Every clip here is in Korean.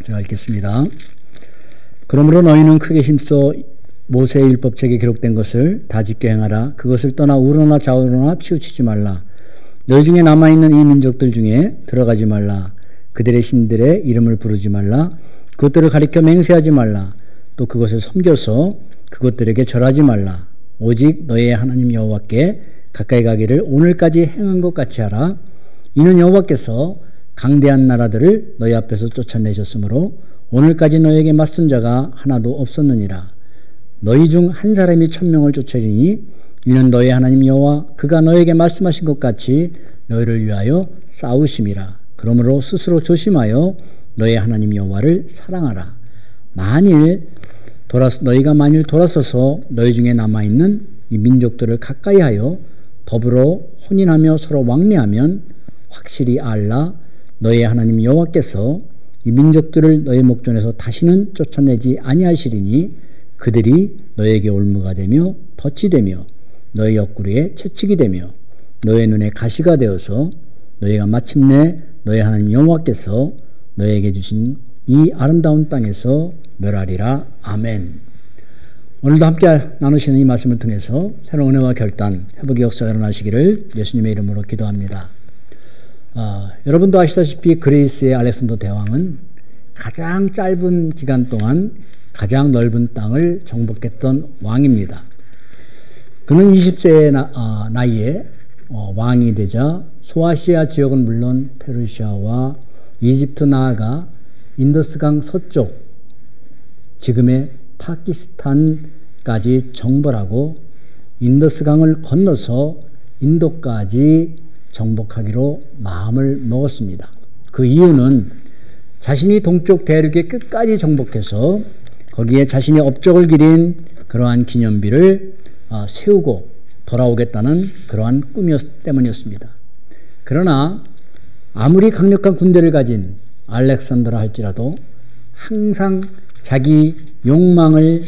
제가 읽겠습니다. 그러므로 너희는 크게 힘써 모세의 율법책에 기록된 것을 다 지켜 행하라. 그것을 떠나 우로나 좌우로나 치우치지 말라. 너희 중에 남아있는 이 민족들 중에 들어가지 말라. 그들의 신들의 이름을 부르지 말라. 그것들을 가리켜 맹세하지 말라. 또 그것을 섬겨서 그것들에게 절하지 말라. 오직 너희의 하나님 여호와께 가까이 가기를 오늘까지 행한 것 같이 하라. 이는 여호와께서 강대한 나라들을 너희 앞에서 쫓아내셨으므로 오늘까지 너희에게 맞선 자가 하나도 없었느니라. 너희 중 한 사람이 1000명을 쫓으리니 이는 너희 하나님 여호와 그가 너희에게 말씀하신 것 같이 너희를 위하여 싸우심이라. 그러므로 스스로 조심하여 너희 하나님 여호와를 사랑하라. 너희가 만일 돌아서서 너희 중에 남아있는 이 민족들을 가까이하여 더불어 혼인하며 서로 왕래하면 확실히 알라. 너희 하나님 여호와께서 이 민족들을 너희 목전에서 다시는 쫓아내지 아니하시리니 그들이 너희에게 올무가 되며 덫이 되며 너희 옆구리에 채찍이 되며 너희 눈에 가시가 되어서 너희가 마침내 너희 하나님 여호와께서 너희에게 주신 이 아름다운 땅에서 멸하리라. 아멘. 오늘도 함께 나누시는 이 말씀을 통해서 새로운 은혜와 결단, 회복의 역사가 일어나시기를 예수님의 이름으로 기도합니다. 여러분도 아시다시피 그리스의 알렉산더 대왕은 가장 짧은 기간 동안 가장 넓은 땅을 정복했던 왕입니다. 그는 20세의 나이에 왕이 되자 소아시아 지역은 물론 페르시아와 이집트 나아가 인더스강 서쪽 지금의 파키스탄까지 정벌하고 인더스강을 건너서 인도까지 정복하기로 마음을 먹었습니다. 그 이유는 자신이 동쪽 대륙의 끝까지 정복해서 거기에 자신의 업적을 기린 그러한 기념비를 세우고 돌아오겠다는 그러한 꿈이었기 때문이었습니다. 그러나 아무리 강력한 군대를 가진 알렉산더라 할지라도 항상 자기 욕망을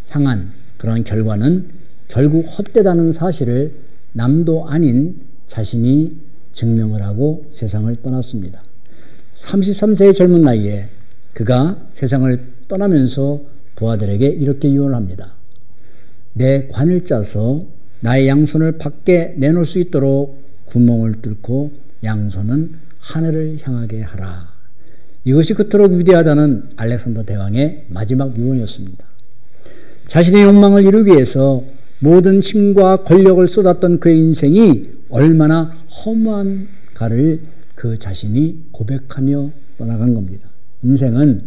향한 그러한 결과는 결국 헛되다는 사실을 남도 아닌 자신이 증명을 하고 세상을 떠났습니다. 33세의 젊은 나이에 그가 세상을 떠나면서 부하들에게 이렇게 유언을 합니다. 내 관을 짜서 나의 양손을 밖에 내놓을 수 있도록 구멍을 뚫고 양손은 하늘을 향하게 하라. 이것이 그토록 위대하다는 알렉산더 대왕의 마지막 유언이었습니다. 자신의 욕망을 이루기 위해서 모든 힘과 권력을 쏟았던 그의 인생이 얼마나 허무한가를 그 자신이 고백하며 떠나간 겁니다. 인생은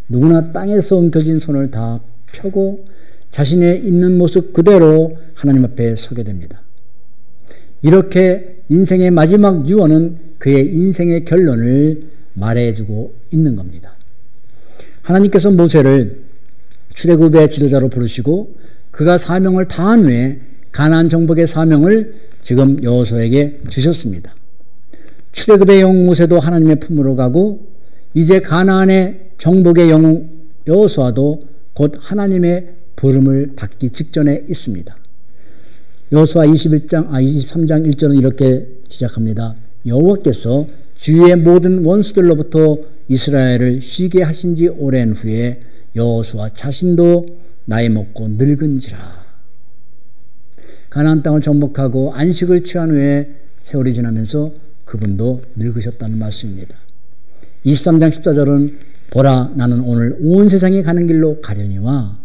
누구나 땅에서 엉켜진 손을 다 펴고 자신의 있는 모습 그대로 하나님 앞에 서게 됩니다. 이렇게 인생의 마지막 유언은 그의 인생의 결론을 말해주고 있는 겁니다. 하나님께서 모세를 출애굽의 지도자로 부르시고 그가 사명을 다한 후에 가나안 정복의 사명을 지금 여호수아에게 주셨습니다. 출애굽의 영 모세도 하나님의 품으로 가고 이제 가나안의 정복의 영 여호수아도 곧 하나님의 부름을 받기 직전에 있습니다. 여호수아 23장 1절은 이렇게 시작합니다. 여호와께서 주위의 모든 원수들로부터 이스라엘을 쉬게 하신 지 오랜 후에 여호수아 자신도 나이 먹고 늙은지라. 가나안 땅을 정복하고 안식을 취한 후에 세월이 지나면서 그분도 늙으셨다는 말씀입니다. 23장 14절은 보라 나는 오늘 온 세상이 가는 길로 가려니와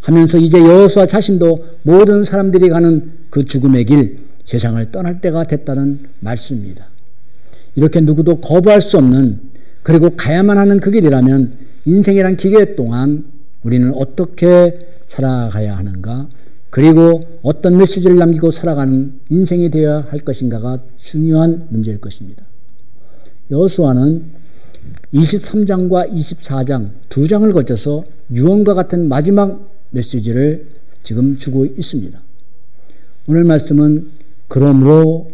하면서 이제 여호수아 자신도 모든 사람들이 가는 그 죽음의 길 세상을 떠날 때가 됐다는 말씀입니다. 이렇게 누구도 거부할 수 없는 그리고 가야만 하는 그 길이라면 인생이란 기계 동안 우리는 어떻게 살아가야 하는가 그리고 어떤 메시지를 남기고 살아가는 인생이 되어야 할 것인가가 중요한 문제일 것입니다. 여호수아는 23장과 24장 두 장을 거쳐서 유언과 같은 마지막 메시지를 지금 주고 있습니다. 오늘 말씀은 그러므로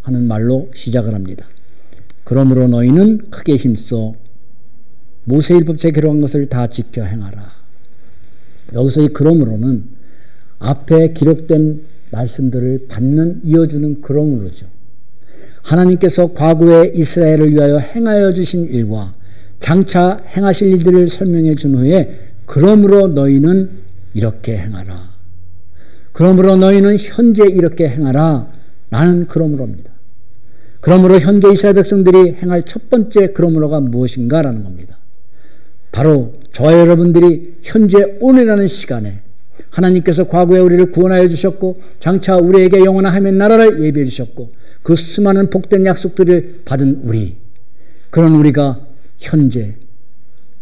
하는 말로 시작을 합니다. 그러므로 너희는 크게 힘써 모세 율법책에 기록한 것을 다 지켜 행하라. 여기서 이 그러므로는 앞에 기록된 말씀들을 받는 이어주는 그러므로죠. 하나님께서 과거에 이스라엘을 위하여 행하여 주신 일과 장차 행하실 일들을 설명해 준 후에 그러므로 너희는 이렇게 행하라. 그러므로 너희는 현재 이렇게 행하라. 라는 그러므로입니다. 그러므로 현재 이스라엘 백성들이 행할 첫 번째 그러므로가 무엇인가 라는 겁니다. 바로 저와 여러분들이 현재 오늘이라는 시간에 하나님께서 과거에 우리를 구원하여 주셨고 장차 우리에게 영원한 하나님의 나라를 예비해 주셨고 그 수많은 복된 약속들을 받은 우리, 그런 우리가 현재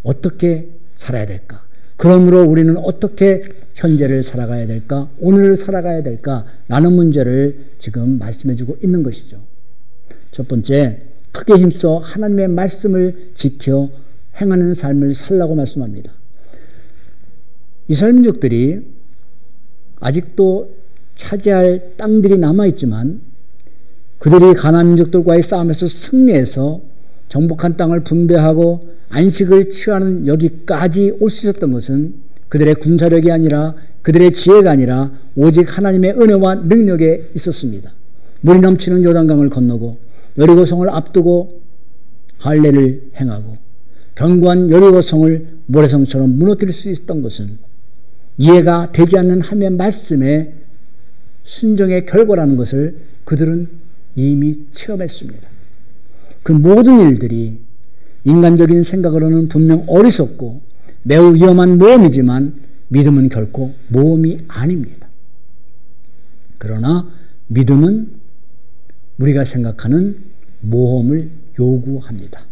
어떻게 살아야 될까? 그러므로 우리는 어떻게 현재를 살아가야 될까? 오늘을 살아가야 될까? 라는 문제를 지금 말씀해 주고 있는 것이죠. 첫 번째, 크게 힘써 하나님의 말씀을 지켜 행하는 삶을 살라고 말씀합니다. 이스라엘 민족들이 아직도 차지할 땅들이 남아있지만 그들이 가나안 민족들과의 싸움에서 승리해서 정복한 땅을 분배하고 안식을 취하는 여기까지 올 수 있었던 것은 그들의 군사력이 아니라 그들의 지혜가 아니라 오직 하나님의 은혜와 능력에 있었습니다. 물이 넘치는 요단강을 건너고 여리고성을 앞두고 할례를 행하고 견고한 여리고성을 모래성처럼 무너뜨릴 수 있었던 것은 이해가 되지 않는 하나님의 말씀의 순종의 결과라는 것을 그들은 이미 체험했습니다. 그 모든 일들이 인간적인 생각으로는 분명 어리석고 매우 위험한 모험이지만 믿음은 결코 모험이 아닙니다. 그러나 믿음은 우리가 생각하는 모험을 요구합니다.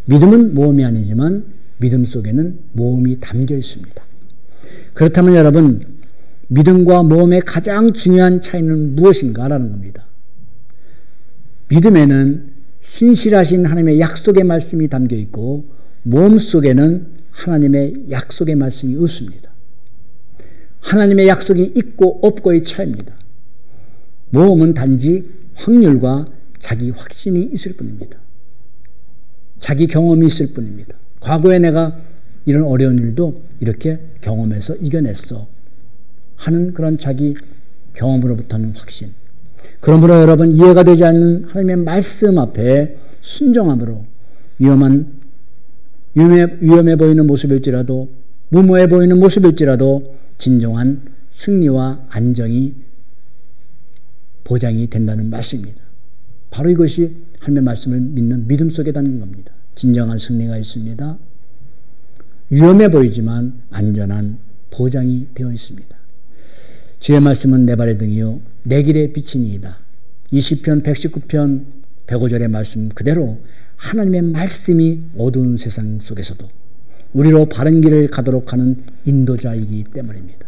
믿음은 모험이 아니지만 믿음 속에는 모험이 담겨 있습니다. 그렇다면 여러분, 믿음과 모험의 가장 중요한 차이는 무엇인가라는 겁니다. 믿음에는 신실하신 하나님의 약속의 말씀이 담겨 있고 모험 속에는 하나님의 약속의 말씀이 없습니다. 하나님의 약속이 있고 없고의 차이입니다. 모험은 단지 확률과 자기 확신이 있을 뿐입니다. 자기 경험이 있을 뿐입니다. 과거에 내가 이런 어려운 일도 이렇게 경험해서 이겨냈어 하는 그런 자기 경험으로부터는 확신. 그러므로 여러분, 이해가 되지 않는 하나님의 말씀 앞에 순종함으로 위험해 보이는 모습일지라도 무모해 보이는 모습일지라도 진정한 승리와 안정이 보장이 된다는 말씀입니다. 바로 이것이 하나님의 말씀을 믿는 믿음 속에 담긴 겁니다. 진정한 승리가 있습니다. 위험해 보이지만 안전한 보장이 되어 있습니다. 주의 말씀은 내 발의 등이요 내 길의 빛이니이다. 이 시편 119편 105절의 말씀 그대로 하나님의 말씀이 어두운 세상 속에서도 우리로 바른 길을 가도록 하는 인도자이기 때문입니다.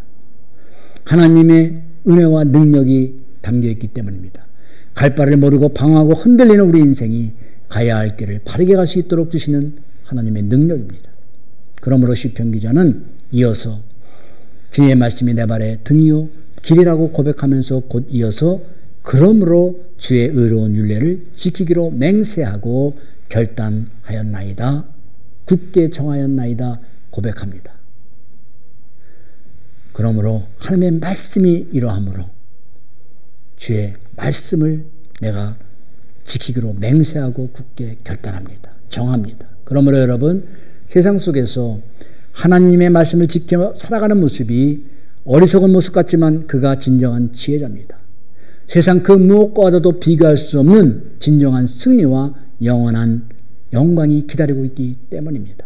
하나님의 은혜와 능력이 담겨있기 때문입니다. 갈 바를 모르고 방황하고 흔들리는 우리 인생이 가야 할 길을 바르게 갈 수 있도록 주시는 하나님의 능력입니다. 그러므로 시편 기자는 이어서 주의 말씀이 내 발의 등이요 길이라고 고백하면서 곧 이어서 그러므로 주의 의로운 율례를 지키기로 맹세하고 결단하였나이다. 굳게 정하였나이다. 고백합니다. 그러므로 하나님의 말씀이 이러함으로 주의 말씀을 내가 지키기로 맹세하고 굳게 결단합니다. 정합니다. 그러므로 여러분, 세상 속에서 하나님의 말씀을 지켜 살아가는 모습이 어리석은 모습 같지만 그가 진정한 지혜자입니다. 세상 그 무엇과도 비교할 수 없는 진정한 승리와 영원한 영광이 기다리고 있기 때문입니다.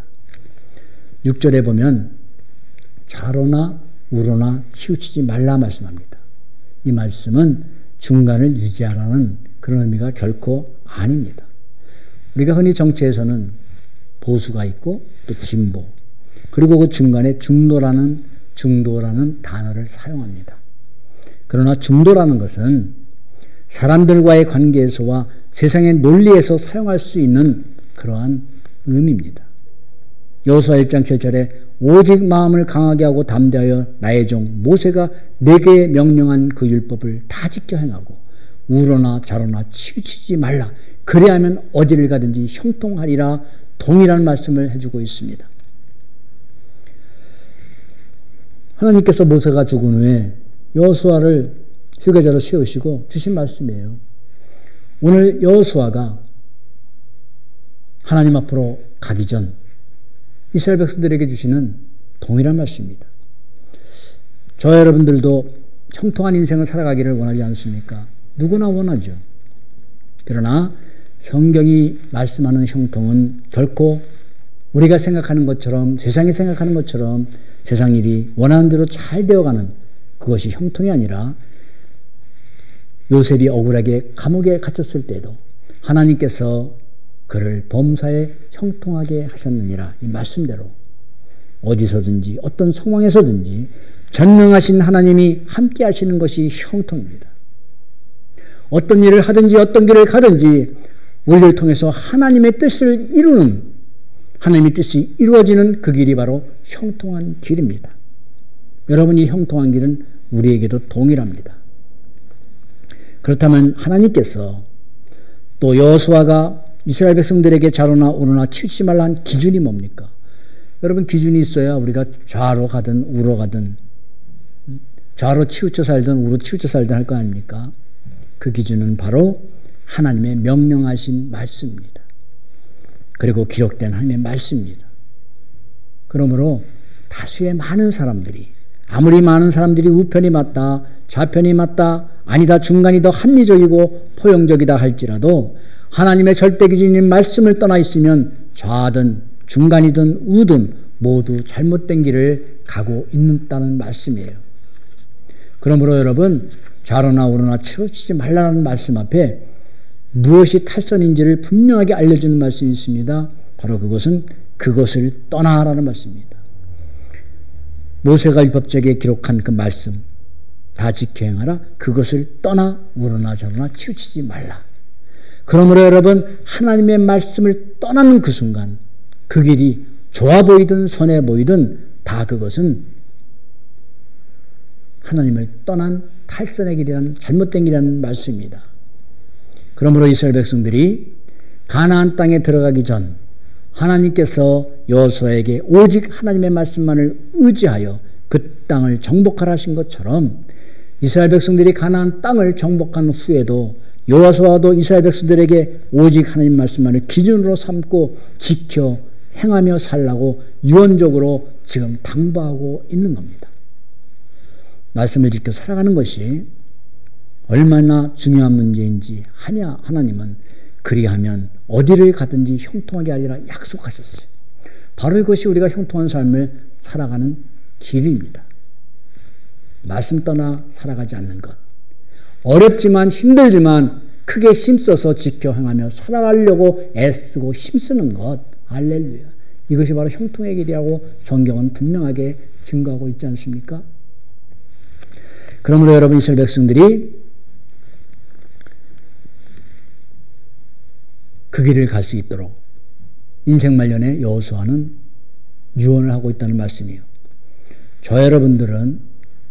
6절에 보면 좌로나 우로나 치우치지 말라 말씀합니다. 이 말씀은 중간을 유지하라는 그런 의미가 결코 아닙니다. 우리가 흔히 정치에서는 보수가 있고 또 진보, 그리고 그 중간에 중도라는 단어를 사용합니다. 그러나 중도라는 것은 사람들과의 관계에서와 세상의 논리에서 사용할 수 있는 그러한 의미입니다. 여호수아 1장 7절에 오직 마음을 강하게 하고 담대하여 나의 종 모세가 내게 명령한 그 율법을 다 지켜 행하고 우로나 좌로나 치우치지 말라. 그리하면 어디를 가든지 형통하리라. 동일한 말씀을 해주고 있습니다. 하나님께서 모세가 죽은 후에 여호수아를 휴게자로 세우시고 주신 말씀이에요. 오늘 여호수아가 하나님 앞으로 가기 전 이스라엘 백성들에게 주시는 동일한 말씀입니다. 저 여러분들도 형통한 인생을 살아가기를 원하지 않습니까? 누구나 원하죠. 그러나 성경이 말씀하는 형통은 결코 우리가 생각하는 것처럼, 세상이 생각하는 것처럼 세상 일이 원하는 대로 잘 되어가는 그것이 형통이 아니라, 요셉이 억울하게 감옥에 갇혔을 때도 하나님께서 그를 범사에 형통하게 하셨느니라. 이 말씀대로 어디서든지 어떤 상황에서든지 전능하신 하나님이 함께 하시는 것이 형통입니다. 어떤 일을 하든지 어떤 길을 가든지 우리를 통해서 하나님의 뜻을 이루는, 하나님의 뜻이 이루어지는 그 길이 바로 형통한 길입니다. 여러분, 이 형통한 길은 우리에게도 동일합니다. 그렇다면 하나님께서 또 여호수아가 이스라엘 백성들에게 좌로나 우로나 치우치지 말라 한 기준이 뭡니까? 여러분, 기준이 있어야 우리가 좌로 가든 우로 가든, 좌로 치우쳐 살든 우로 치우쳐 살든 할 거 아닙니까? 그 기준은 바로 하나님의 명령하신 말씀입니다. 그리고 기록된 하나님의 말씀입니다. 그러므로 다수의 많은 사람들이, 아무리 많은 사람들이 우편이 맞다, 좌편이 맞다, 아니다, 중간이 더 합리적이고 포용적이다 할지라도 하나님의 절대 기준인 말씀을 떠나 있으면 좌든 중간이든 우든 모두 잘못된 길을 가고 있다는 말씀이에요. 그러므로 여러분, 좌로나 우로나 치우치지 말라는 말씀 앞에 무엇이 탈선인지를 분명하게 알려주는 말씀이 있습니다. 바로 그것은 그것을 떠나라는 말씀입니다. 모세가 율법책에 기록한 그 말씀 다 지켜 행하라. 그것을 떠나 우로나 좌로나 치우치지 말라. 그러므로 여러분, 하나님의 말씀을 떠나는 그 순간 그 길이 좋아 보이든 선해 보이든 다 그것은 하나님을 떠난 탈선의 길이라는, 잘못된 길이라는 말씀입니다. 그러므로 이스라엘 백성들이 가나안 땅에 들어가기 전 하나님께서 여호수아에게 오직 하나님의 말씀만을 의지하여 그 땅을 정복하라 하신 것처럼 이스라엘 백성들이 가나안 땅을 정복한 후에도 여호수아도 이스라엘 백성들에게 오직 하나님 말씀만을 기준으로 삼고 지켜 행하며 살라고 유언적으로 지금 당부하고 있는 겁니다. 말씀을 지켜 살아가는 것이 얼마나 중요한 문제인지 하나님은 그리하면 어디를 가든지 형통하게 하리라 약속하셨어요. 바로 이것이 우리가 형통한 삶을 살아가는 길입니다. 말씀 떠나 살아가지 않는 것. 어렵지만 힘들지만 크게 힘써서 지켜 행하며 살아가려고 애쓰고 힘쓰는 것. 할렐루야. 이것이 바로 형통의 길이라고 성경은 분명하게 증거하고 있지 않습니까? 그러므로 여러분, 이스라엘 백성들이 그 길을 갈 수 있도록 인생 말년에 여호수아는 유언을 하고 있다는 말씀이에요. 저 여러분들은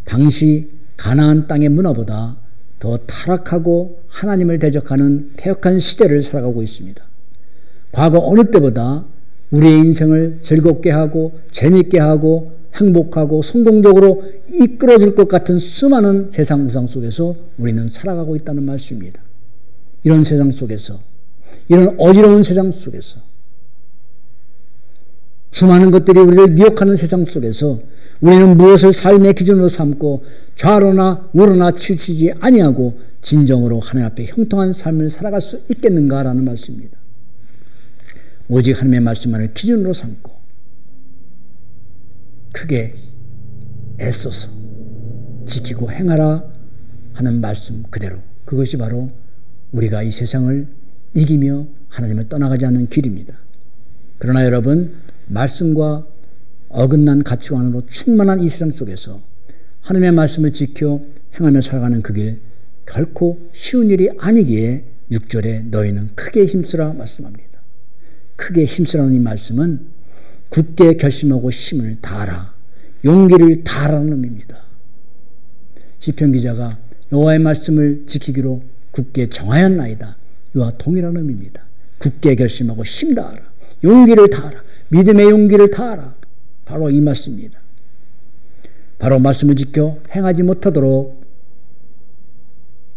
당시 가나안 땅의 문화보다 더 타락하고 하나님을 대적하는 패역한 시대를 살아가고 있습니다. 과거 어느 때보다 우리의 인생을 즐겁게 하고 재미있게 하고 행복하고 성공적으로 이끌어질 것 같은 수많은 세상 우상 속에서 우리는 살아가고 있다는 말씀입니다. 이런 세상 속에서, 이런 어지러운 세상 속에서, 수많은 것들이 우리를 미혹하는 세상 속에서 우리는 무엇을 삶의 기준으로 삼고 좌로나 우로나 치우치지 아니하고 진정으로 하나님 앞에 형통한 삶을 살아갈 수 있겠는가라는 말씀입니다. 오직 하나님의 말씀만을 기준으로 삼고 크게 애써서 지키고 행하라 하는 말씀 그대로, 그것이 바로 우리가 이 세상을 이기며 하나님을 떠나가지 않는 길입니다. 그러나 여러분, 말씀과 어긋난 가치관으로 충만한 이 세상 속에서 하나님의 말씀을 지켜 행하며 살아가는 그 길 결코 쉬운 일이 아니기에 6절에 너희는 크게 힘쓰라 말씀합니다. 크게 힘쓰라는 이 말씀은 굳게 결심하고 힘을 다하라, 용기를 다하라는 의미입니다. 시편 기자가 여호와의 말씀을 지키기로 굳게 정하였나이다, 이와 동일한 의미입니다. 굳게 결심하고 힘 다하라, 용기를 다하라, 믿음의 용기를 다하라, 바로 이 말씀입니다. 바로 말씀을 지켜 행하지 못하도록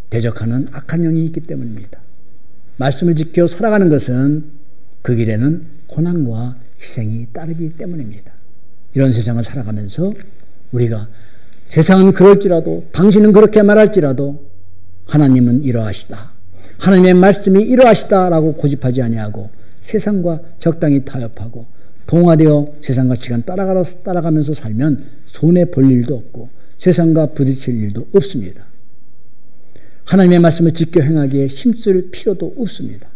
대적하는 악한 영이 있기 때문입니다. 말씀을 지켜 살아가는 것은 그 길에는 고난과 희생이 따르기 때문입니다. 이런 세상을 살아가면서 우리가 세상은 그럴지라도, 당신은 그렇게 말할지라도 하나님은 이러하시다, 하나님의 말씀이 이러하시다라고 고집하지 아니하고 세상과 적당히 타협하고 동화되어 세상 가치관 따라가면서 살면 손해 볼 일도 없고 세상과 부딪힐 일도 없습니다. 하나님의 말씀을 지켜 행하기에 힘쓸 필요도 없습니다.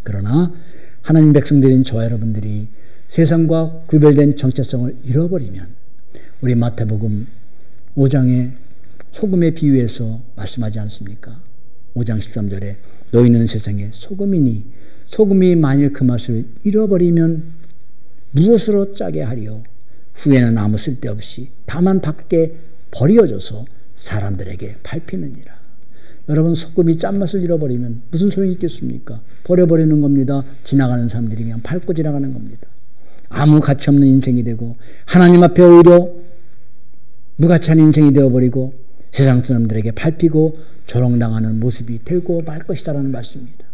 그러나 하나님 백성들인 저와 여러분들이 세상과 구별된 정체성을 잃어버리면 우리 마태복음 5장의 소금의 비유에서 말씀하지 않습니까? 5장 13절에 너희는 세상의 소금이니 소금이 만일 그 맛을 잃어버리면 무엇으로 짜게 하리요? 후에는 아무 쓸데없이 다만 밖에 버려져서 사람들에게 밟히느니라. 여러분, 소금이 짠맛을 잃어버리면 무슨 소용이 있겠습니까? 버려버리는 겁니다. 지나가는 사람들이 그냥 밟고 지나가는 겁니다. 아무 가치 없는 인생이 되고 하나님 앞에 오히려 무가치한 인생이 되어버리고 세상 사람들에게 밟히고 조롱당하는 모습이 되고 말 것이다라는 말씀입니다.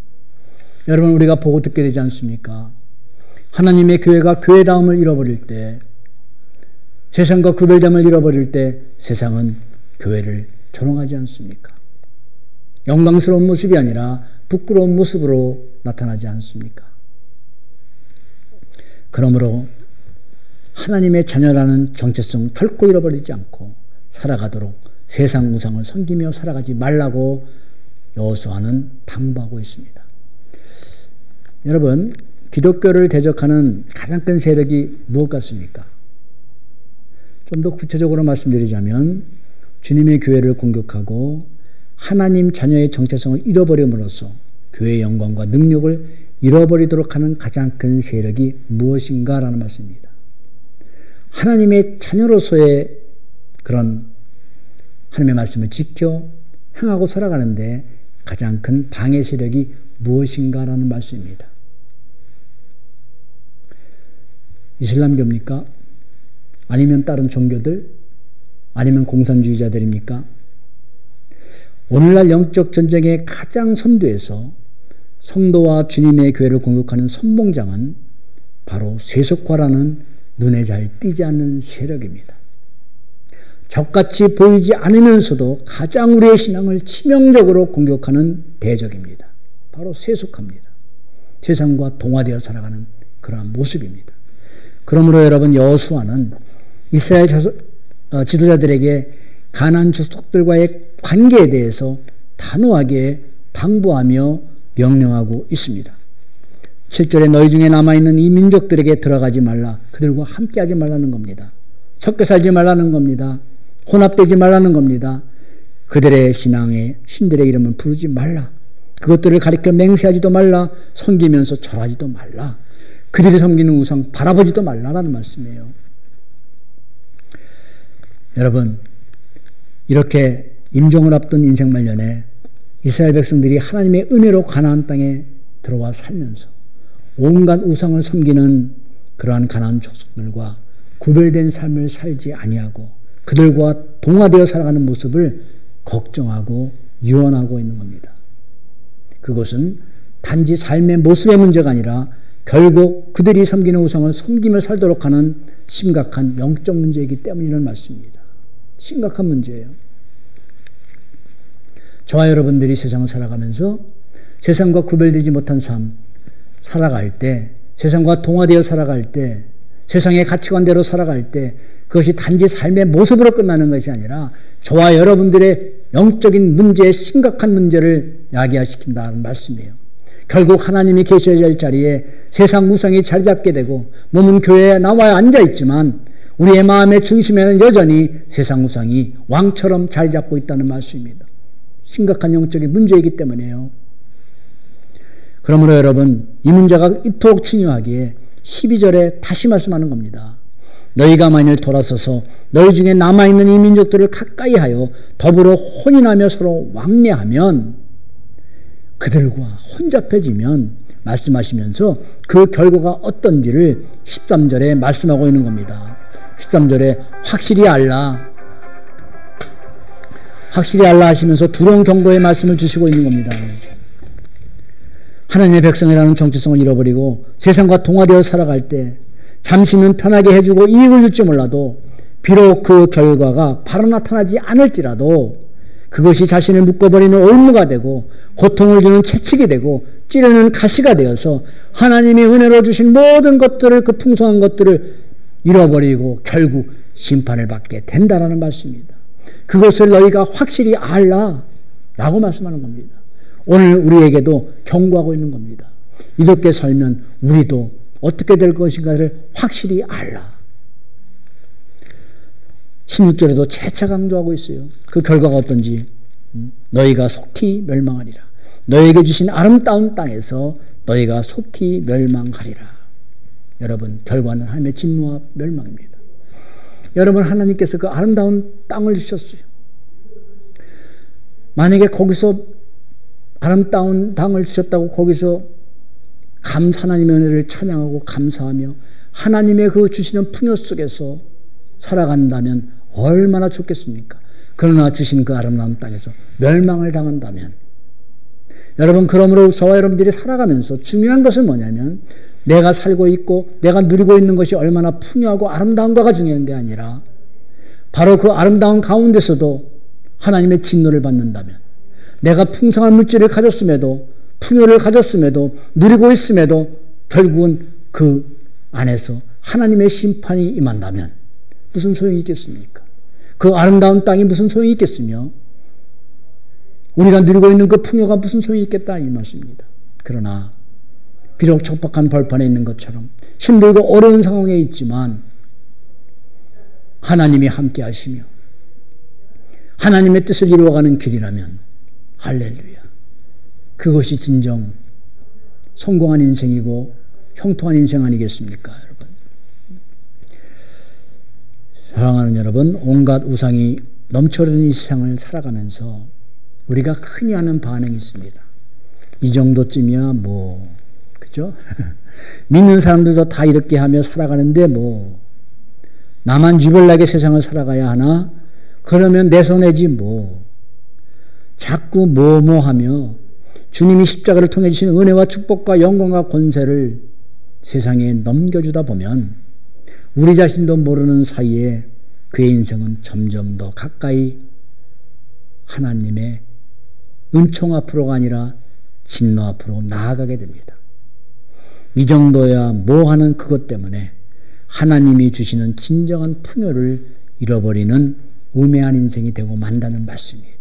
여러분, 우리가 보고 듣게 되지 않습니까? 하나님의 교회가 교회다움을 잃어버릴 때, 세상과 구별됨을 잃어버릴 때 세상은 교회를 조롱하지 않습니까? 영광스러운 모습이 아니라 부끄러운 모습으로 나타나지 않습니까? 그러므로 하나님의 자녀라는 정체성 결코 잃어버리지 않고 살아가도록 세상 우상을 섬기며 살아가지 말라고 여호수아는 당부하고 있습니다. 여러분, 기독교를 대적하는 가장 큰 세력이 무엇 같습니까? 좀 더 구체적으로 말씀드리자면 주님의 교회를 공격하고 하나님 자녀의 정체성을 잃어버림으로써 교회의 영광과 능력을 잃어버리도록 하는 가장 큰 세력이 무엇인가라는 말씀입니다. 하나님의 자녀로서의 그런 하나님의 말씀을 지켜 행하고 살아가는데 가장 큰 방해 세력이 무엇인가라는 말씀입니다. 이슬람교입니까? 아니면 다른 종교들? 아니면 공산주의자들입니까? 오늘날 영적 전쟁의 가장 선두에서 성도와 주님의 교회를 공격하는 선봉장은 바로 세속화라는 눈에 잘 띄지 않는 세력입니다. 적같이 보이지 않으면서도 가장 우리의 신앙을 치명적으로 공격하는 대적입니다. 바로 세속화입니다. 세상과 동화되어 살아가는 그러한 모습입니다. 그러므로 여러분, 여호수아는 이스라엘 지도자들에게 가나안 족속들과의 관계에 대해서 단호하게 당부하며 명령하고 있습니다. 7절에 너희 중에 남아있는 이 민족들에게 들어가지 말라. 그들과 함께하지 말라는 겁니다. 섞여 살지 말라는 겁니다. 혼합되지 말라는 겁니다. 그들의 신앙의 신들의 이름을 부르지 말라. 그것들을 가리켜 맹세하지도 말라. 섬기면서 절하지도 말라. 그들이 섬기는 우상 바라보지도 말라라는 말씀이에요. 여러분, 이렇게 임종을 앞둔 인생 말년에 이스라엘 백성들이 하나님의 은혜로 가나안 땅에 들어와 살면서 온갖 우상을 섬기는 그러한 가나안 족속들과 구별된 삶을 살지 아니하고 그들과 동화되어 살아가는 모습을 걱정하고 유언하고 있는 겁니다. 그것은 단지 삶의 모습의 문제가 아니라 결국 그들이 섬기는 우상을 섬기며 살도록 하는 심각한 영적 문제이기 때문이라는 말씀입니다. 심각한 문제예요. 저와 여러분들이 세상을 살아가면서 세상과 구별되지 못한 삶 살아갈 때, 세상과 동화되어 살아갈 때, 세상의 가치관대로 살아갈 때 그것이 단지 삶의 모습으로 끝나는 것이 아니라 저와 여러분들의 영적인 문제에 심각한 문제를 야기화시킨다는 말씀이에요. 결국 하나님이 계셔야 할 자리에 세상 우상이 자리 잡게 되고 몸은 교회에 나와 앉아 있지만 우리의 마음의 중심에는 여전히 세상 우상이 왕처럼 자리 잡고 있다는 말씀입니다. 심각한 영적인 문제이기 때문이에요. 그러므로 여러분, 이 문제가 이토록 중요하기에 12절에 다시 말씀하는 겁니다. 너희가 만일 돌아서서 너희 중에 남아있는 이 민족들을 가까이 하여 더불어 혼인하며 서로 왕래하면, 그들과 혼잡해지면 말씀하시면서 그 결과가 어떤지를 13절에 말씀하고 있는 겁니다. 13절에 확실히 알라 하시면서 두려운 경고의 말씀을 주시고 있는 겁니다. 하나님의 백성이라는 정체성을 잃어버리고 세상과 동화되어 살아갈 때 잠시는 편하게 해주고 이익을 줄지 몰라도 비록 그 결과가 바로 나타나지 않을지라도 그것이 자신을 묶어버리는 올무가 되고 고통을 주는 채찍이 되고 찌르는 가시가 되어서 하나님이 은혜로 주신 모든 것들을, 그 풍성한 것들을 잃어버리고 결국 심판을 받게 된다라는 말씀입니다. 그것을 너희가 확실히 알라 라고 말씀하는 겁니다. 오늘 우리에게도 경고하고 있는 겁니다. 이렇게 살면 우리도 어떻게 될 것인가를 확실히 알라. 16절에도 재차 강조하고 있어요. 그 결과가 어떤지. 너희가 속히 멸망하리라. 너희에게 주신 아름다운 땅에서 너희가 속히 멸망하리라. 여러분, 결과는 하나님의 진노와 멸망입니다. 여러분, 하나님께서 그 아름다운 땅을 주셨어요. 만약에 거기서 아름다운 땅을 주셨다고 거기서 하나님의 은혜를 찬양하고 감사하며 하나님의 그 주시는 풍요 속에서 살아간다면 얼마나 좋겠습니까? 그러나 주신 그 아름다운 땅에서 멸망을 당한다면, 여러분, 그러므로 저와 여러분들이 살아가면서 중요한 것은 뭐냐면 내가 살고 있고 내가 누리고 있는 것이 얼마나 풍요하고 아름다운가가 중요한 게 아니라 바로 그 아름다운 가운데서도 하나님의 진노를 받는다면, 내가 풍성한 물질을 가졌음에도 풍요를 가졌음에도 누리고 있음에도 결국은 그 안에서 하나님의 심판이 임한다면 무슨 소용이 있겠습니까? 그 아름다운 땅이 무슨 소용이 있겠으며 우리가 누리고 있는 그 풍요가 무슨 소용이 있겠다 이 말씀입니다. 그러나 비록 척박한 벌판에 있는 것처럼 힘들고 어려운 상황에 있지만 하나님이 함께 하시며 하나님의 뜻을 이루어가는 길이라면 할렐루야, 그것이 진정 성공한 인생이고 형통한 인생 아니겠습니까, 여러분? 사랑하는 여러분, 온갖 우상이 넘쳐흐르는 이 세상을 살아가면서 우리가 흔히 하는 반응이 있습니다. 이 정도쯤이야 뭐, 그죠? 믿는 사람들도 다 이렇게 하며 살아가는데 뭐 나만 유별나게 세상을 살아가야 하나? 그러면 내 손해지 뭐. 자꾸 하며 주님이 십자가를 통해 주신 은혜와 축복과 영광과 권세를 세상에 넘겨주다 보면 우리 자신도 모르는 사이에 그의 인생은 점점 더 가까이 하나님의 은총 앞으로가 아니라 진노 앞으로 나아가게 됩니다. 이 정도야 뭐 하는 그것 때문에 하나님이 주시는 진정한 풍요를 잃어버리는 우매한 인생이 되고 만다는 말씀입니다.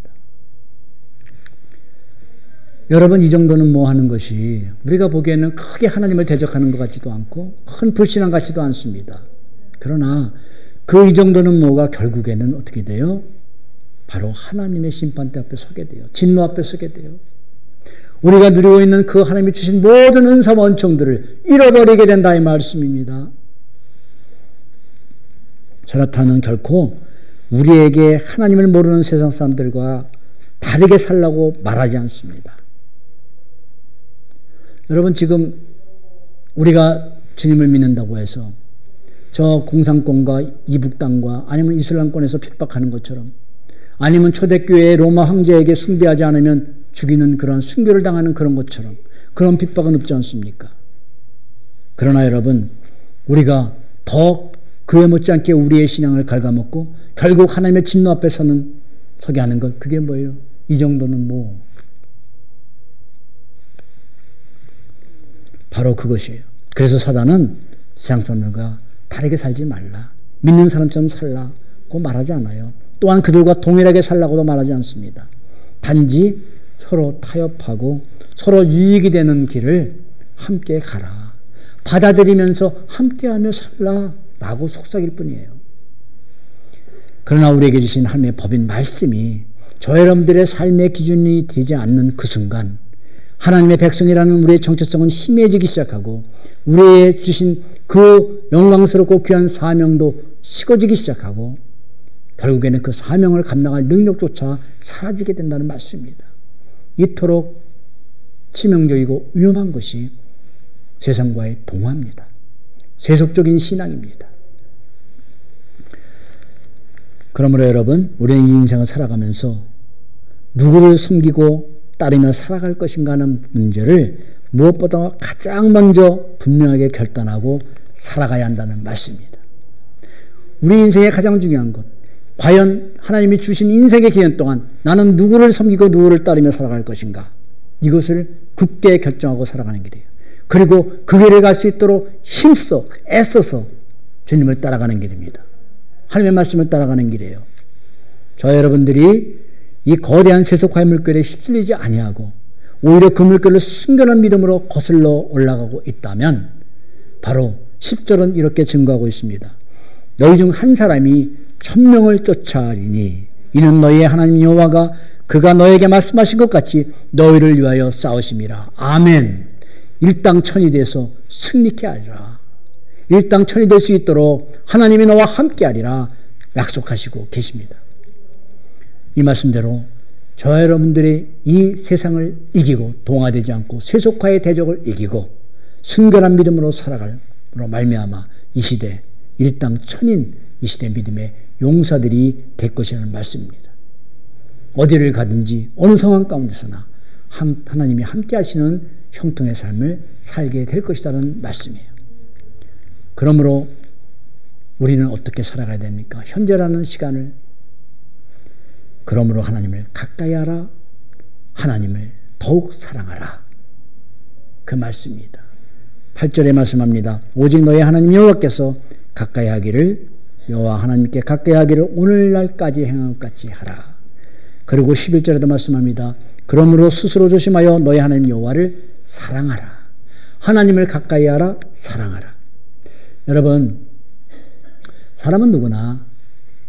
여러분, 이 정도는 뭐 하는 것이 우리가 보기에는 크게 하나님을 대적하는 것 같지도 않고 큰 불신앙 같지도 않습니다. 그러나 그 이 정도는 뭐가 결국에는 어떻게 돼요? 바로 하나님의 심판대 앞에 서게 돼요. 진노 앞에 서게 돼요. 우리가 누리고 있는 그 하나님이 주신 모든 은사 원청들을 잃어버리게 된다 이 말씀입니다. 저라타는 결코 우리에게 하나님을 모르는 세상 사람들과 다르게 살라고 말하지 않습니다. 여러분, 지금 우리가 주님을 믿는다고 해서 저 공산권과 이북 땅과 아니면 이슬람권에서 핍박하는 것처럼, 아니면 초대교회의 로마 황제에게 숭배하지 않으면 죽이는 그런 순교를 당하는 그런 것처럼 그런 핍박은 없지 않습니까? 그러나 여러분, 우리가 더 그에 못지않게 우리의 신앙을 갉아먹고 결국 하나님의 진노 앞에 서게 하는 것, 그게 뭐예요? 이 정도는 뭐, 바로 그것이에요. 그래서 사단은 세상 사람들과 다르게 살지 말라, 믿는 사람처럼 살라고 말하지 않아요. 또한 그들과 동일하게 살라고도 말하지 않습니다. 단지 서로 타협하고 서로 유익이 되는 길을 함께 가라, 받아들이면서 함께하며 살라라고 속삭일 뿐이에요. 그러나 우리에게 주신 하나님의 법인 말씀이 저 여러분들의 삶의 기준이 되지 않는 그 순간 하나님의 백성이라는 우리의 정체성은 희미해지기 시작하고 우리의 주신 그 영광스럽고 귀한 사명도 식어지기 시작하고 결국에는 그 사명을 감당할 능력조차 사라지게 된다는 말씀입니다. 이토록 치명적이고 위험한 것이 세상과의 동화입니다. 세속적인 신앙입니다. 그러므로 여러분, 우리는 이 인생을 살아가면서 누구를 섬기고 따르며 살아갈 것인가 하는 문제를 무엇보다 가장 먼저 분명하게 결단하고 살아가야 한다는 말씀입니다. 우리 인생의 가장 중요한 것, 과연 하나님이 주신 인생의 기간 동안 나는 누구를 섬기고 누구를 따르며 살아갈 것인가, 이것을 굳게 결정하고 살아가는 길이에요. 그리고 그 길을 갈 수 있도록 힘써 애써서 주님을 따라가는 길입니다. 하나님의 말씀을 따라가는 길이에요. 저 여러분들이 이 거대한 세속화의 물결에 휩쓸리지 아니하고 오히려 그 물결을 순결한 믿음으로 거슬러 올라가고 있다면 바로 10절은 이렇게 증거하고 있습니다. 너희 중 한 사람이 1000명을 쫓아하리니 이는 너희의 하나님 여호와가 그가 너에게 말씀하신 것 같이 너희를 위하여 싸우심이라. 아멘. 일당천이 돼서 승리케 하리라. 일당천이 될 수 있도록 하나님이 너와 함께 하리라 약속하시고 계십니다. 이 말씀대로 저 여러분들이 이 세상을 이기고 동화되지 않고 세속화의 대적을 이기고 순결한 믿음으로 살아갈로 말미암아 이 시대 일당천인 이 시대 믿음의 용사들이 될 것이라는 말씀입니다. 어디를 가든지 어느 상황 가운데서나 하나님이 함께 하시는 형통의 삶을 살게 될 것이라는 말씀이에요. 그러므로 우리는 어떻게 살아가야 됩니까? 현재라는 시간을 그러므로 하나님을 가까이 하라. 하나님을 더욱 사랑하라. 그 말씀입니다. 8절에 말씀합니다. 오직 너의 하나님 여호와께서 가까이 하기를 여호와 하나님께 가까이 하기를 오늘날까지 행한 것 같이 하라. 그리고 11절에도 말씀합니다. 그러므로 스스로 조심하여 너의 하나님 여호와를 사랑하라. 하나님을 가까이 하라. 사랑하라. 여러분, 사람은 누구나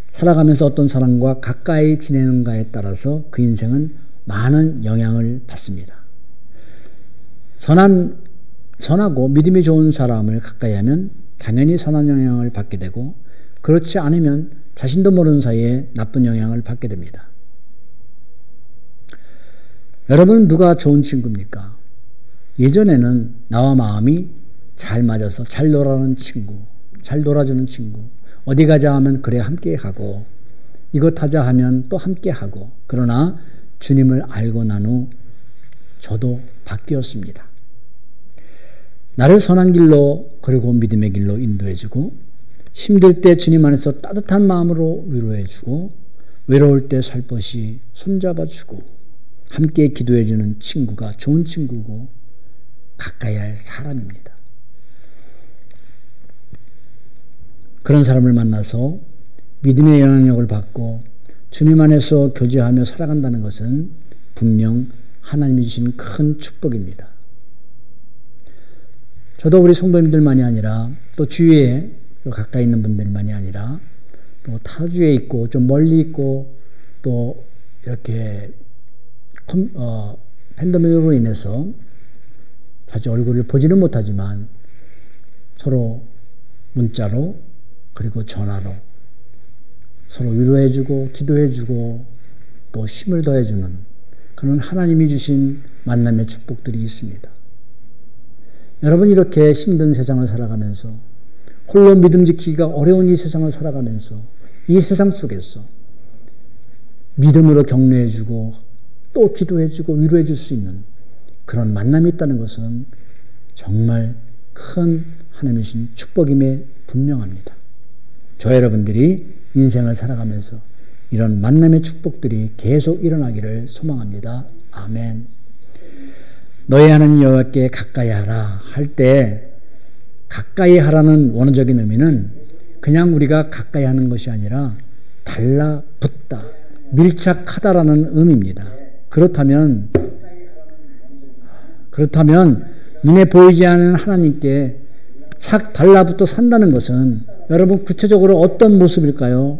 살아가면서 어떤 사람과 가까이 지내는가에 따라서 그 인생은 많은 영향을 받습니다. 선하고 믿음이 좋은 사람을 가까이 하면 당연히 선한 영향을 받게 되고, 그렇지 않으면 자신도 모르는 사이에 나쁜 영향을 받게 됩니다. 여러분, 누가 좋은 친구입니까? 예전에는 나와 마음이 잘 맞아서 잘 놀아주는 친구, 잘 놀아주는 친구, 어디 가자 하면 그래 함께 가고, 이것 하자 하면 또 함께 하고. 그러나 주님을 알고 난 후 저도 바뀌었습니다. 나를 선한 길로 그리고 믿음의 길로 인도해주고, 힘들 때 주님 안에서 따뜻한 마음으로 위로해주고, 외로울 때 살포시 손잡아주고, 함께 기도해주는 친구가 좋은 친구고 가까이 할 사람입니다. 그런 사람을 만나서 믿음의 영향력을 받고 주님 안에서 교제하며 살아간다는 것은 분명 하나님이 주신 큰 축복입니다. 저도 우리 성도님들만이 아니라 또 주위에 가까이 있는 분들만이 아니라 또 타주에 있고 좀 멀리 있고 또 이렇게 팬데믹으로 인해서 자주 얼굴을 보지는 못하지만 서로 문자로 그리고 전화로 서로 위로해주고 기도해주고 또 힘을 더해주는 그런 하나님이 주신 만남의 축복들이 있습니다. 여러분, 이렇게 힘든 세상을 살아가면서 홀로 믿음 지키기가 어려운 이 세상을 살아가면서 이 세상 속에서 믿음으로 격려해주고 또 기도해주고 위로해줄 수 있는 그런 만남이 있다는 것은 정말 큰 하나님이 주신 축복임에 분명합니다. 저 여러분들이 인생을 살아가면서 이런 만남의 축복들이 계속 일어나기를 소망합니다. 아멘. 너의 하나님 여호와께 가까이 하라 할 때 가까이 하라는 원어적인 의미는 그냥 우리가 가까이 하는 것이 아니라 달라붙다, 밀착하다라는 의미입니다. 그렇다면 눈에 보이지 않는 하나님께 착 달라붙어 산다는 것은 여러분 구체적으로 어떤 모습일까요?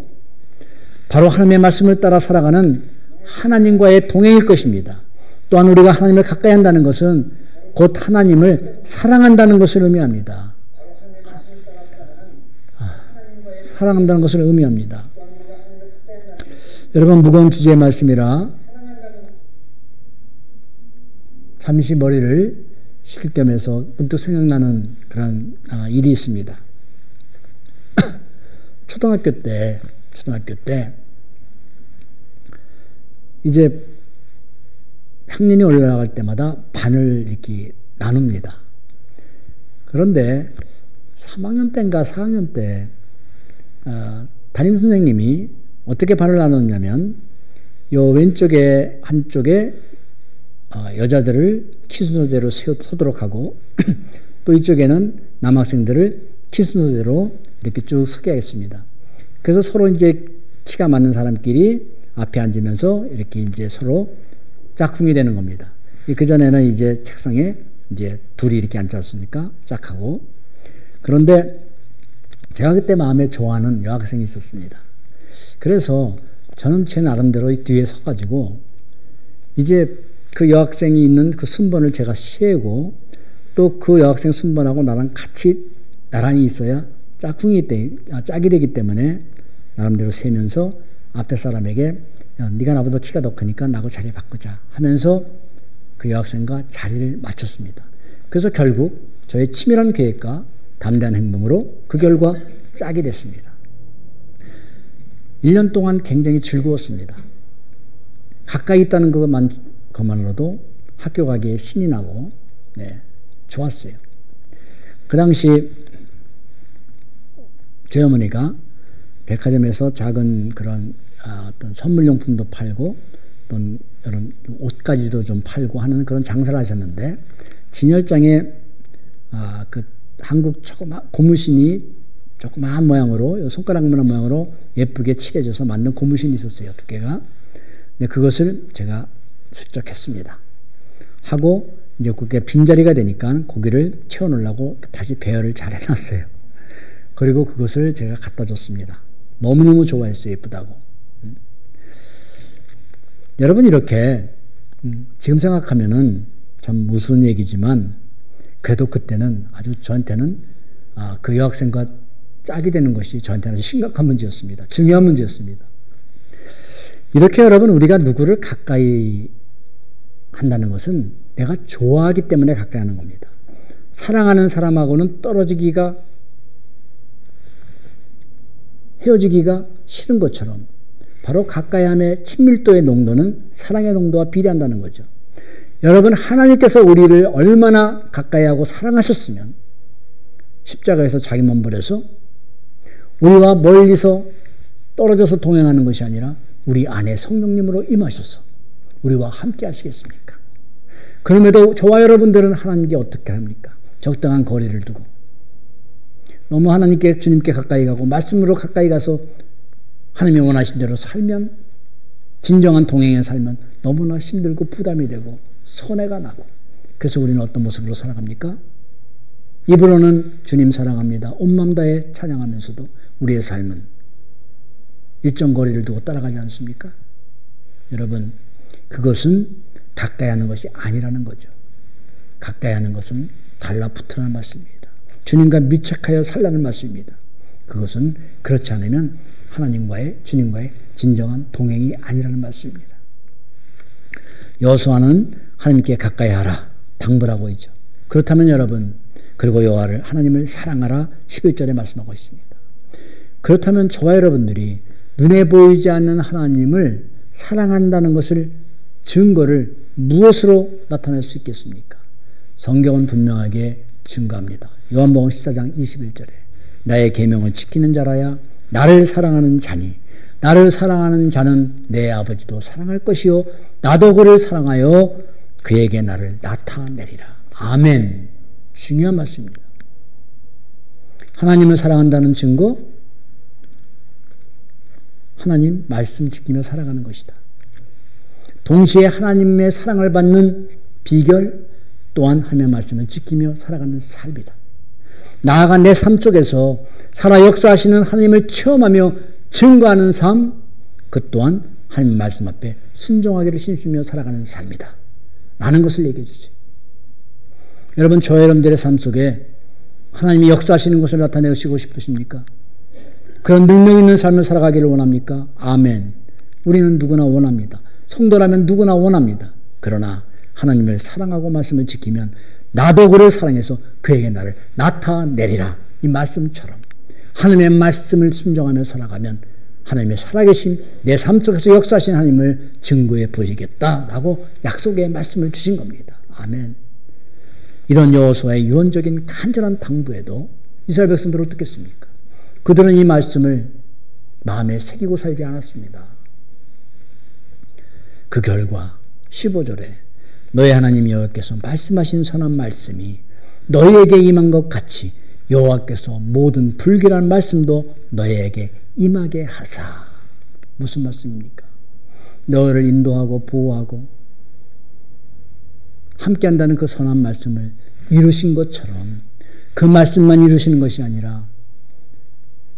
바로 하나님의 말씀을 따라 살아가는 하나님과의 동행일 것입니다. 또한 우리가 하나님을 가까이 한다는 것은 곧 하나님을 사랑한다는 것을 의미합니다. 사랑한다는 것을 의미합니다. 여러분, 무거운 주제의 말씀이라 잠시 머리를 식힐 겸해서 문득 생각나는 그런 일이 있습니다. 초등학교 때 이제 학년이 올라갈 때마다 반을 이렇게 나눕니다. 그런데 3학년 때인가 4학년 때 담임선생님이 어떻게 반을 나눴냐면 요 왼쪽에 한쪽에 여자들을 키순서대로 서도록 하고 또 이쪽에는 남학생들을 키순서대로 이렇게 쭉 서게 하겠습니다. 그래서 서로 이제 키가 맞는 사람끼리 앞에 앉으면서 이렇게 이제 서로 짝꿍이 되는 겁니다. 그전에는 이제 책상에 이제 둘이 이렇게 앉지 않습니까? 짝하고. 그런데 제가 그때 마음에 좋아하는 여학생이 있었습니다. 그래서 저는 제 나름대로 뒤에 서가지고 이제 그 여학생이 있는 그 순번을 제가 세고 또 그 여학생 순번하고 나랑 같이 나란히 있어야 짝이 되기 때문에 나름대로 세면서 앞에 사람에게 야, 네가 나보다 키가 더 크니까 나하고 자리 바꾸자 하면서 그 여학생과 자리를 맞췄습니다. 그래서 결국 저의 치밀한 계획과 담대한 행동으로 그 결과 짝이 됐습니다. 1년 동안 굉장히 즐거웠습니다. 가까이 있다는 것만으로도 학교 가기에 신이 나고 좋았어요. 그 당시 저희 어머니가 백화점에서 작은 그런 어떤 선물용품도 팔고 어떤 이런 옷까지도 좀 팔고 하는 그런 장사를 하셨는데 진열장에 그 한국 고무신이 조그마한 모양으로 손가락만한 모양으로 예쁘게 칠해져서 만든 고무신이 있었어요. 2개가. 근데 그것을 제가 슬쩍 했습니다. 하고 이제 그게 빈자리가 되니까 고기를 채워놓으려고 다시 배열을 잘 해놨어요. 그리고 그것을 제가 갖다 줬습니다. 너무너무 좋아했어요. 예쁘다고. 여러분 이렇게 지금 생각하면은 참 무슨 얘기지만 그래도 그때는 아주 저한테는 그 여학생과 짝이 되는 것이 저한테는 아주 심각한 문제였습니다. 중요한 문제였습니다. 이렇게 여러분 우리가 누구를 가까이 한다는 것은 내가 좋아하기 때문에 가까이 하는 겁니다. 사랑하는 사람하고는 헤어지기가 싫은 것처럼 바로 가까이함의 친밀도의 농도는 사랑의 농도와 비례한다는 거죠. 여러분 하나님께서 우리를 얼마나 가까이하고 사랑하셨으면 십자가에서 자기 몸 버려서 우리와 멀리서 떨어져서 동행하는 것이 아니라 우리 안에 성령님으로 임하셔서 우리와 함께 하시겠습니까? 그럼에도 저와 여러분들은 하나님께 어떻게 합니까? 적당한 거리를 두고 너무 하나님께 주님께 가까이 가고 말씀으로 가까이 가서 하나님이 원하신 대로 살면 진정한 동행에 살면 너무나 힘들고 부담이 되고 손해가 나고 그래서 우리는 어떤 모습으로 살아갑니까? 입으로는 주님 사랑합니다. 온 마음 다해 찬양하면서도 우리의 삶은 일정 거리를 두고 따라가지 않습니까? 여러분 그것은 가까이 하는 것이 아니라는 거죠. 가까이 하는 것은 달라붙으라는 말씀입니다. 주님과密着하여 살라는 말씀입니다. 그것은 그렇지 않으면 주님과의 진정한 동행이 아니라는 말씀입니다. 여호수아는 하나님께 가까이 하라 당부를 하고 있죠. 그렇다면 여러분 그리고 여호와를 하나님을 사랑하라 11절에 말씀하고 있습니다. 그렇다면 저와 여러분들이 눈에 보이지 않는 하나님을 사랑한다는 것을 증거를 무엇으로 나타낼 수 있겠습니까? 성경은 분명하게 증거합니다. 요한복음 14장 21절에 나의 계명을 지키는 자라야 나를 사랑하는 자니 나를 사랑하는 자는 내 아버지도 사랑할 것이요 나도 그를 사랑하여 그에게 나를 나타내리라. 아멘. 중요한 말씀입니다. 하나님을 사랑한다는 증거 하나님 말씀 지키며 살아가는 것이다. 동시에 하나님의 사랑을 받는 비결 또한 하나님의 말씀을 지키며 살아가는 삶이다. 나아가 내 삶 속에서 살아 역사하시는 하나님을 체험하며 증거하는 삶, 그 또한 하나님 말씀 앞에 순종하기를 힘쓰며 살아가는 삶이다. 라는 것을 얘기해 주세요. 여러분, 저와 여러분들의 삶 속에 하나님이 역사하시는 것을 나타내시고 싶으십니까? 그런 능력 있는 삶을 살아가기를 원합니까? 아멘. 우리는 누구나 원합니다. 성도라면 누구나 원합니다. 그러나 하나님을 사랑하고 말씀을 지키면 나도 그를 사랑해서 그에게 나를 나타내리라. 이 말씀처럼 하나님의 말씀을 순종하며 살아가면 하나님의 살아계신 내 삶 속에서 역사하신 하나님을 증거해 보시겠다라고 약속의 말씀을 주신 겁니다. 아멘. 이런 여호수아의 유언적인 간절한 당부에도 이스라엘 백성들은 어떻겠습니까? 그들은 이 말씀을 마음에 새기고 살지 않았습니다. 그 결과 15절에 너희 하나님 여호와께서 말씀하신 선한 말씀이 너희에게 임한 것 같이 여호와께서 모든 불길한 말씀도 너희에게 임하게 하사. 무슨 말씀입니까? 너희를 인도하고 보호하고 함께한다는 그 선한 말씀을 이루신 것처럼 그 말씀만 이루시는 것이 아니라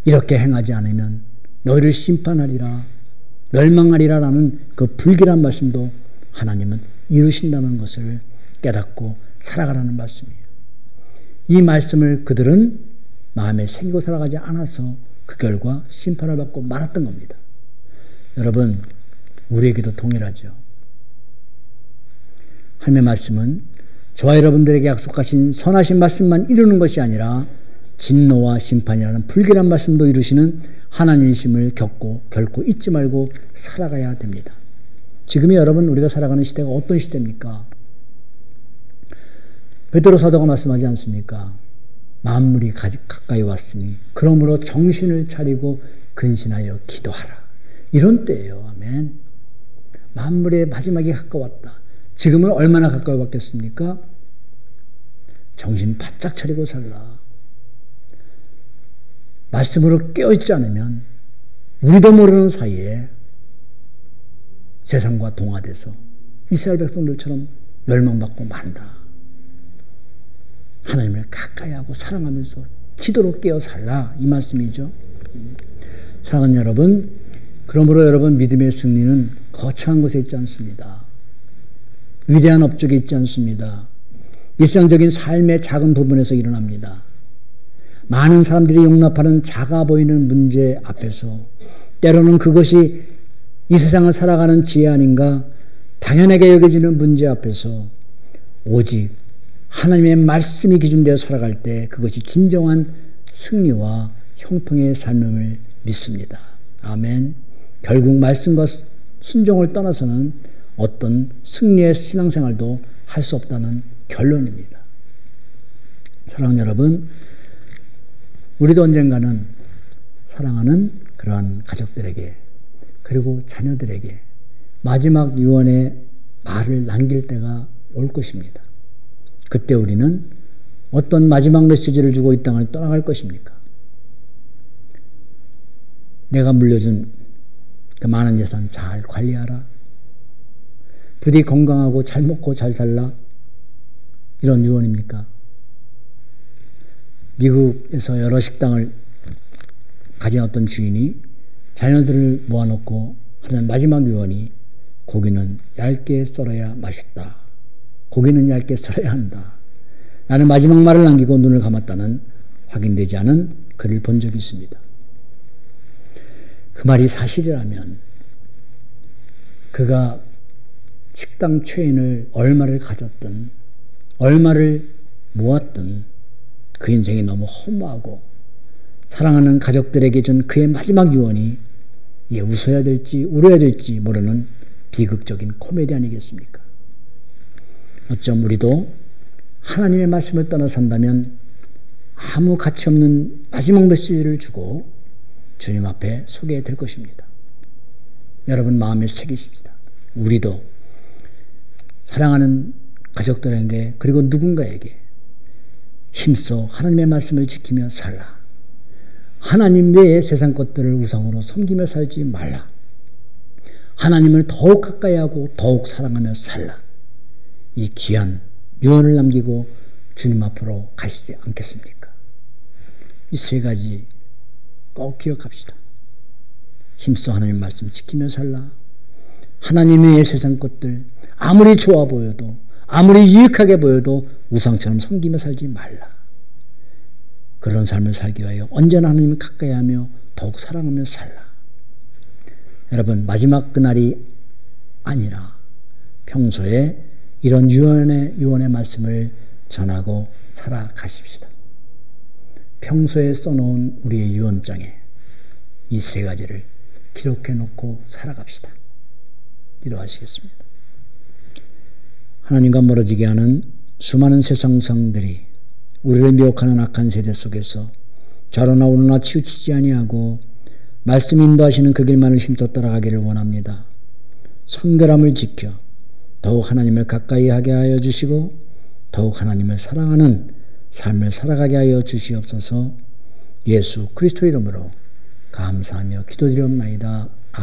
이렇게 행하지 않으면 너희를 심판하리라 멸망하리라라는 그 불길한 말씀도 하나님은 이루신다는 것을 깨닫고 살아가라는 말씀이에요. 이 말씀을 그들은 마음에 새기고 살아가지 않아서 그 결과 심판을 받고 말았던 겁니다. 여러분, 우리에게도 동일하죠. 하나님의 말씀은 저와 여러분들에게 약속하신 선하신 말씀만 이루는 것이 아니라 진노와 심판이라는 불길한 말씀도 이루시는 하나님이심을 겪고 결코 잊지 말고 살아가야 됩니다. 지금의 여러분, 우리가 살아가는 시대가 어떤 시대입니까? 베드로 사도가 말씀하지 않습니까? 만물이 가까이 왔으니 그러므로 정신을 차리고 근신하여 기도하라. 이런 때예요. 아멘. 만물의 마지막이 가까웠다. 지금은 얼마나 가까이 왔겠습니까? 정신 바짝 차리고 살라. 말씀으로 깨어있지 않으면 우리도 모르는 사이에 세상과 동화돼서 이스라엘 백성들처럼 멸망받고 만다. 하나님을 가까이 하고 사랑하면서 기도로 깨어 살라. 이 말씀이죠. 사랑하는 여러분, 그러므로 여러분 믿음의 승리는 거창한 곳에 있지 않습니다. 위대한 업적에 있지 않습니다. 일상적인 삶의 작은 부분에서 일어납니다. 많은 사람들이 용납하는 작아 보이는 문제 앞에서 때로는 그것이 이 세상을 살아가는 지혜 아닌가 당연하게 여겨지는 문제 앞에서 오직 하나님의 말씀이 기준되어 살아갈 때 그것이 진정한 승리와 형통의 삶임을 믿습니다. 아멘. 결국 말씀과 순종을 떠나서는 어떤 승리의 신앙생활도 할 수 없다는 결론입니다. 사랑하는 여러분, 우리도 언젠가는 사랑하는 그러한 가족들에게 그리고 자녀들에게 마지막 유언의 말을 남길 때가 올 것입니다. 그때 우리는 어떤 마지막 메시지를 주고 이 땅을 떠나갈 것입니까? 내가 물려준 그 많은 재산 잘 관리하라. 부디 건강하고 잘 먹고 잘 살라. 이런 유언입니까? 미국에서 여러 식당을 가진 어떤 주인이 자녀들을 모아놓고 하는 마지막 유언이 고기는 얇게 썰어야 맛있다. 고기는 얇게 썰어야 한다. 나는 마지막 말을 남기고 눈을 감았다는 확인되지 않은 글을 본 적이 있습니다. 그 말이 사실이라면 그가 식당 체인을 얼마를 가졌든 얼마를 모았든 그 인생이 너무 허무하고 사랑하는 가족들에게 준 그의 마지막 유언이 웃어야 될지 울어야 될지 모르는 비극적인 코미디 아니겠습니까? 어쩜 우리도 하나님의 말씀을 떠나 산다면 아무 가치 없는 마지막 메시지를 주고 주님 앞에 서게 될 것입니다. 여러분 마음에 새기십시다. 우리도 사랑하는 가족들에게 그리고 누군가에게 힘써 하나님의 말씀을 지키며 살라. 하나님 외에 세상 것들을 우상으로 섬기며 살지 말라. 하나님을 더욱 가까이 하고 더욱 사랑하며 살라. 이 귀한 유언을 남기고 주님 앞으로 가시지 않겠습니까? 이 세 가지 꼭 기억합시다. 힘써 하나님의 말씀 지키며 살라. 하나님 외의 세상 것들 아무리 좋아 보여도 아무리 유익하게 보여도 우상처럼 섬기며 살지 말라. 그런 삶을 살기 위하여 언제나 하나님을 가까이 하며 더욱 사랑하며 살라. 여러분 마지막 그날이 아니라 평소에 이런 유언의 말씀을 전하고 살아가십시다. 평소에 써놓은 우리의 유언장에 이 세 가지를 기록해 놓고 살아갑시다. 기도하시겠습니다. 하나님과 멀어지게 하는 수많은 세상 우상들이 우리를 미혹하는 악한 세대 속에서 좌로나 우로나 치우치지 아니하고 말씀 인도하시는 그 길만을 힘써 따라가기를 원합니다. 성결함을 지켜 더욱 하나님을 가까이 하게 하여 주시고 더욱 하나님을 사랑하는 삶을 살아가게 하여 주시옵소서. 예수 그리스도 이름으로 감사하며 기도드리옵나이다.